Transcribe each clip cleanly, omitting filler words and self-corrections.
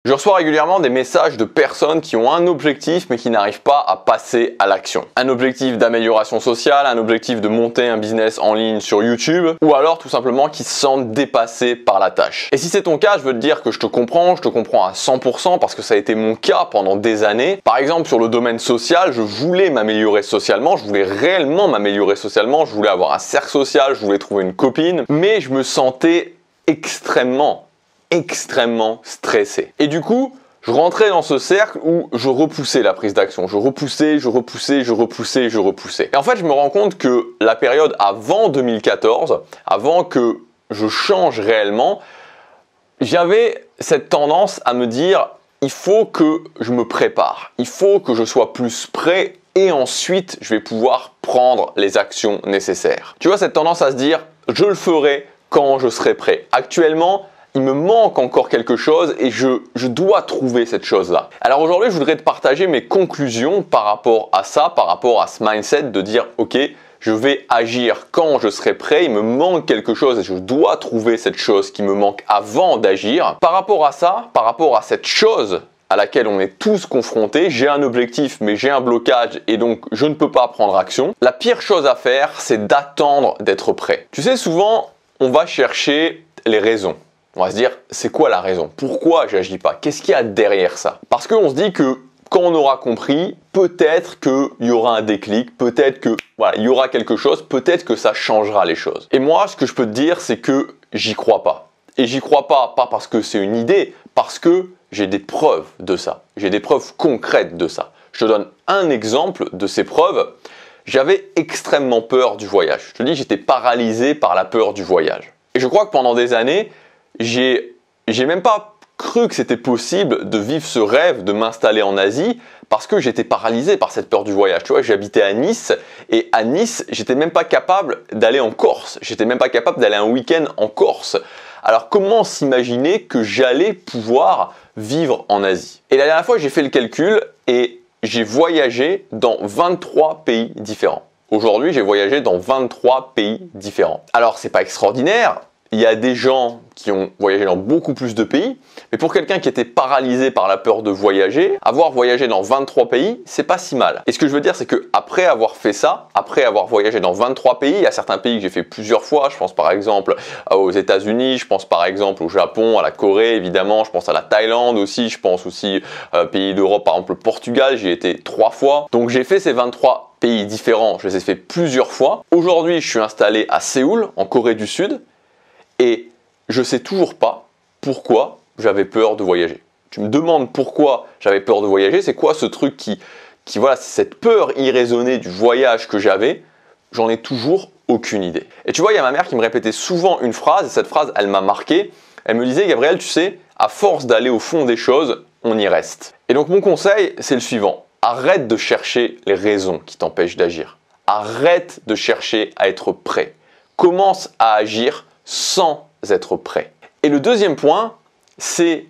Je reçois régulièrement des messages de personnes qui ont un objectif mais qui n'arrivent pas à passer à l'action. Un objectif d'amélioration sociale, un objectif de monter un business en ligne sur YouTube ou alors tout simplement qui se sentent dépassés par la tâche. Et si c'est ton cas, je veux te dire que je te comprends à 100% parce que ça a été mon cas pendant des années. Par exemple, sur le domaine social, je voulais m'améliorer socialement, je voulais réellement m'améliorer socialement, je voulais avoir un cercle social, je voulais trouver une copine, mais je me sentais extrêmement stressé. Et du coup, je rentrais dans ce cercle où je repoussais la prise d'action. Je repoussais. Et en fait, je me rends compte que la période avant 2014, avant que je change réellement, j'avais cette tendance à me dire, il faut que je me prépare. Il faut que je sois plus prêt et ensuite, je vais pouvoir prendre les actions nécessaires. Tu vois, cette tendance à se dire, je le ferai quand je serai prêt. Actuellement, il me manque encore quelque chose et je dois trouver cette chose-là. Alors aujourd'hui, je voudrais te partager mes conclusions par rapport à ça, par rapport à ce mindset de dire « Ok, je vais agir quand je serai prêt, il me manque quelque chose et je dois trouver cette chose qui me manque avant d'agir. » Par rapport à ça, par rapport à cette chose à laquelle on est tous confrontés, j'ai un objectif mais j'ai un blocage et donc je ne peux pas prendre action. La pire chose à faire, c'est d'attendre d'être prêt. Tu sais, souvent, on va chercher les raisons. On va se dire, c'est quoi la raison? Pourquoi j'agis pas? Qu'est-ce qu'il y a derrière ça? Parce qu'on se dit que quand on aura compris, peut-être qu'il y aura un déclic, peut-être que voilà, il y aura quelque chose, peut-être que ça changera les choses. Et moi, ce que je peux te dire, c'est que j'y crois pas. Et j'y crois pas parce que c'est une idée, parce que j'ai des preuves de ça. J'ai des preuves concrètes de ça. Je te donne un exemple de ces preuves. J'avais extrêmement peur du voyage. Je te dis, j'étais paralysé par la peur du voyage. Et je crois que pendant des années, j'ai même pas cru que c'était possible de vivre ce rêve de m'installer en Asie parce que j'étais paralysé par cette peur du voyage. Tu vois, j'habitais à Nice et à Nice, j'étais même pas capable d'aller en Corse. J'étais même pas capable d'aller un week-end en Corse. Alors comment s'imaginer que j'allais pouvoir vivre en Asie? Et la dernière fois, j'ai fait le calcul et j'ai voyagé dans 23 pays différents. Aujourd'hui, j'ai voyagé dans 23 pays différents. Alors, c'est pas extraordinaire. Il y a des gens qui ont voyagé dans beaucoup plus de pays, mais pour quelqu'un qui était paralysé par la peur de voyager, avoir voyagé dans 23 pays, c'est pas si mal. Et ce que je veux dire, c'est que après avoir fait ça, après avoir voyagé dans 23 pays, il y a certains pays que j'ai fait plusieurs fois, je pense par exemple aux États-Unis, je pense par exemple au Japon, à la Corée évidemment, je pense à la Thaïlande aussi, je pense aussi pays d'Europe, par exemple le Portugal, j'y ai été 3 fois. Donc j'ai fait ces 23 pays différents, je les ai fait plusieurs fois. Aujourd'hui, je suis installé à Séoul, en Corée du Sud, et je ne sais toujours pas pourquoi j'avais peur de voyager. Tu me demandes pourquoi j'avais peur de voyager, c'est quoi ce truc qui voilà, cette peur irraisonnée du voyage que j'avais, j'en ai toujours aucune idée. Et tu vois, il y a ma mère qui me répétait souvent une phrase, et cette phrase, elle m'a marqué. Elle me disait, Gabriel, tu sais, à force d'aller au fond des choses, on y reste. Et donc mon conseil, c'est le suivant. Arrête de chercher les raisons qui t'empêchent d'agir. Arrête de chercher à être prêt. Commence à agir sans être prêt. Et le deuxième point, c'est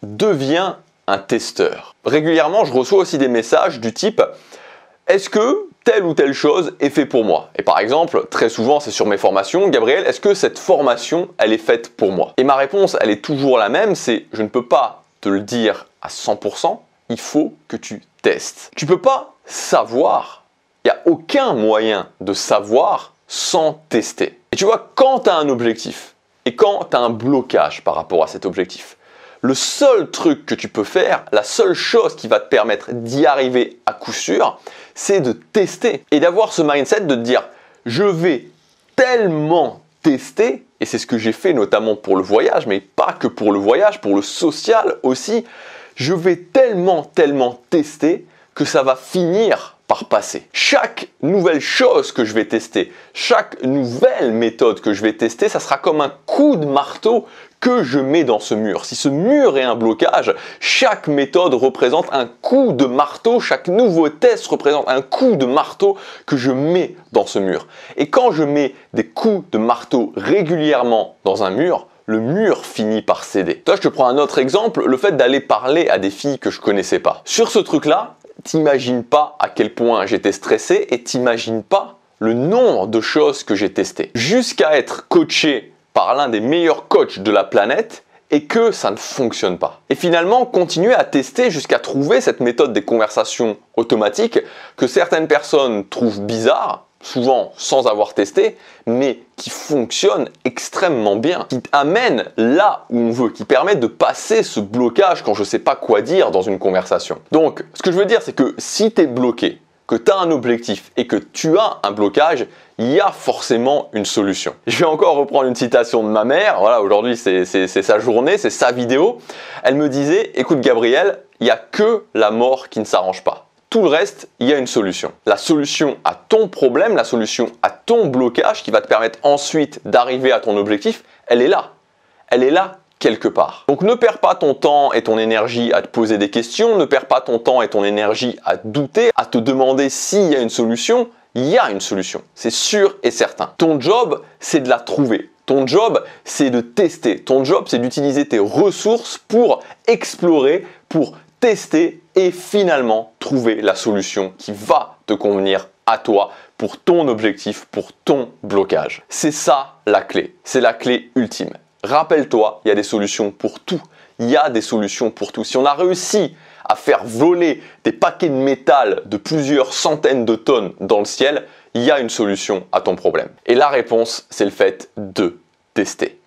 deviens un testeur. Régulièrement, je reçois aussi des messages du type « Est-ce que telle ou telle chose est fait pour moi ?» Et par exemple, très souvent, c'est sur mes formations. « Gabriel, est-ce que cette formation, elle est faite pour moi ?» Et ma réponse, elle est toujours la même, c'est « Je ne peux pas te le dire à 100%, il faut que tu testes. » Tu ne peux pas savoir, il n'y a aucun moyen de savoir sans tester. Et tu vois, quand tu as un objectif et quand tu as un blocage par rapport à cet objectif, le seul truc que tu peux faire, la seule chose qui va te permettre d'y arriver à coup sûr, c'est de tester et d'avoir ce mindset de te dire je vais tellement tester, et c'est ce que j'ai fait notamment pour le voyage, mais pas que pour le voyage, pour le social aussi, je vais tellement tester que ça va finir par passer. Chaque nouvelle chose que je vais tester, chaque nouvelle méthode que je vais tester, ça sera comme un coup de marteau que je mets dans ce mur. Si ce mur est un blocage, chaque méthode représente un coup de marteau, chaque nouveau test représente un coup de marteau que je mets dans ce mur. Et quand je mets des coups de marteau régulièrement dans un mur, le mur finit par céder. Toi, je te prends un autre exemple, le fait d'aller parler à des filles que je connaissais pas. Sur ce truc-là, t'imagines pas à quel point j'étais stressé et t'imagines pas le nombre de choses que j'ai testées. Jusqu'à être coaché par l'un des meilleurs coachs de la planète et que ça ne fonctionne pas. Et finalement, continuer à tester jusqu'à trouver cette méthode des conversations automatiques que certaines personnes trouvent bizarre, souvent sans avoir testé, mais qui fonctionne extrêmement bien, qui amène là où on veut, qui permet de passer ce blocage quand je ne sais pas quoi dire dans une conversation. Donc, ce que je veux dire, c'est que si tu es bloqué, que tu as un objectif et que tu as un blocage, il y a forcément une solution. Je vais encore reprendre une citation de ma mère. Voilà, aujourd'hui c'est sa journée, c'est sa vidéo. Elle me disait, écoute Gabriel, il n'y a que la mort qui ne s'arrange pas. Tout le reste, il y a une solution. La solution à ton problème, la solution à ton blocage qui va te permettre ensuite d'arriver à ton objectif, elle est là. Elle est là quelque part. Donc ne perds pas ton temps et ton énergie à te poser des questions, ne perds pas ton temps et ton énergie à douter, à te demander s'il y a une solution. Il y a une solution, c'est sûr et certain. Ton job, c'est de la trouver. Ton job, c'est de tester. Ton job, c'est d'utiliser tes ressources pour explorer, pour tester et finalement trouver la solution qui va te convenir à toi pour ton objectif, pour ton blocage. C'est ça la clé, c'est la clé ultime. Rappelle-toi, il y a des solutions pour tout. Il y a des solutions pour tout. Si on a réussi à faire voler des paquets de métal de plusieurs centaines de tonnes dans le ciel, il y a une solution à ton problème. Et la réponse, c'est le fait de tester.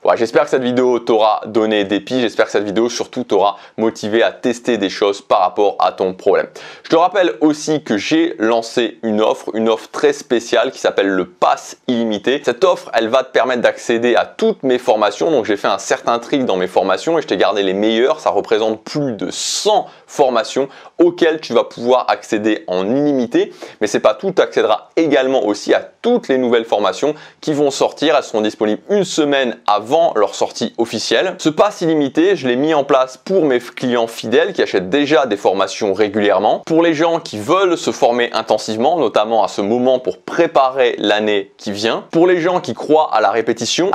Ouais, j'espère que cette vidéo t'aura donné des pistes, j'espère que cette vidéo surtout t'aura motivé à tester des choses par rapport à ton problème. Je te rappelle aussi que j'ai lancé une offre très spéciale qui s'appelle le Pass illimité. Cette offre, elle va te permettre d'accéder à toutes mes formations. Donc j'ai fait un certain tri dans mes formations et je t'ai gardé les meilleures. Ça représente plus de 100 formations auxquelles tu vas pouvoir accéder en illimité. Mais c'est pas tout, tu accéderas également aussi à toutes les nouvelles formations qui vont sortir. Elles seront disponibles une semaine avant leur sortie officielle. Ce pass illimité, je l'ai mis en place pour mes clients fidèles qui achètent déjà des formations régulièrement. Pour les gens qui veulent se former intensivement, notamment à ce moment pour préparer l'année qui vient. Pour les gens qui croient à la répétition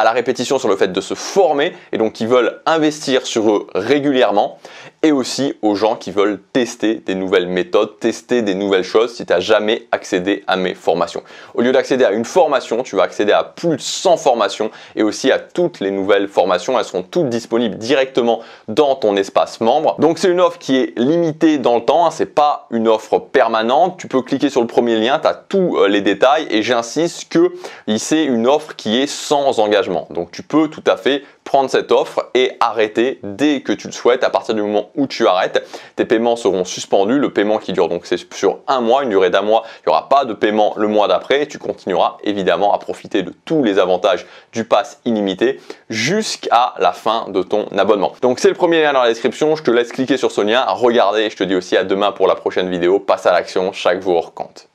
sur le fait de se former et donc qui veulent investir sur eux régulièrement. Et aussi aux gens qui veulent tester des nouvelles méthodes, tester des nouvelles choses si tu n'as jamais accédé à mes formations. Au lieu d'accéder à une formation, tu vas accéder à plus de 100 formations et aussi à toutes les nouvelles formations. Elles seront toutes disponibles directement dans ton espace membre. Donc c'est une offre qui est limitée dans le temps, c'est pas une offre permanente. Tu peux cliquer sur le premier lien, tu as tous les détails et j'insiste que c'est une offre qui est sans engagement. Donc tu peux tout à fait prendre cette offre et arrêter dès que tu le souhaites. À partir du moment où tu arrêtes, tes paiements seront suspendus. Le paiement qui dure donc c'est sur un mois, une durée d'un mois. Il n'y aura pas de paiement le mois d'après et tu continueras évidemment à profiter de tous les avantages du pass illimité jusqu'à la fin de ton abonnement. Donc c'est le premier lien dans la description. Je te laisse cliquer sur ce lien, regarder et je te dis aussi à demain pour la prochaine vidéo. Passe à l'action, chaque jour compte.